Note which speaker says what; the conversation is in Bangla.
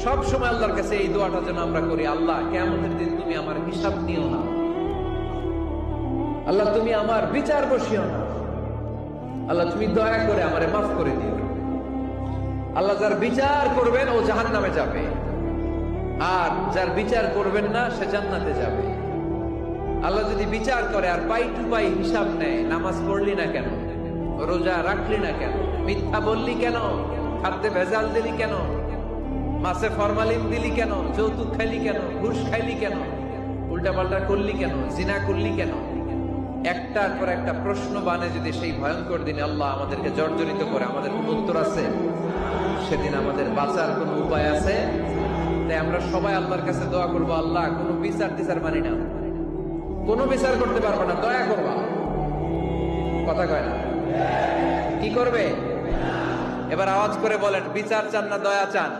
Speaker 1: সব সময় আল্লাহর কাছে এই দোয়াটা যেন আমরা করি, আল্লাহ কিয়ামতের দিন তুমি আমার হিসাব নিও না, আল্লাহ তুমি আমার বিচার বসিও না, আল্লাহ তুমি দয়া করে আমারে মাফ করে দিও। আল্লাহ যার বিচার করবেন ও জাহান্নামে যাবে, আর যার বিচার করবেন না সে জান্নাতে যাবে। আল্লাহ যদি বিচার করে আর পাই টু পাই হিসাব নেয়, নামাজ পড়লি না কেন, রোজা রাখলি না কেন, মিথ্যা বললি কেন, খাদ্যে ভেজাল দিলি কেন, মাছে ফরমালিন দিলি কেন, যৌতুক খাইলি কেন, ঘুষ খাইলি কেন, উল্টাপাল্টা করলি কেন, জিনা করলি কেন, একটার পর একটা প্রশ্ন বানে যদি সেই ভয়ঙ্কর দিনে আল্লাহ আমাদেরকে জর্জরিত করে, আমাদের কোনো উত্তর আছে? সেদিন আমাদের বাঁচার কোনো উপায় আছে? তাই আমরা সবাই আল্লাহর কাছে দোয়া করবো, আল্লাহ কোনো বিচার টিচার মানি না, কোনো বিচার করতে পারবো না, দয়া করবা। কথা কয় না? কি করবে? এবার আওয়াজ করে বলেন, বিচার চান না দয়া চান?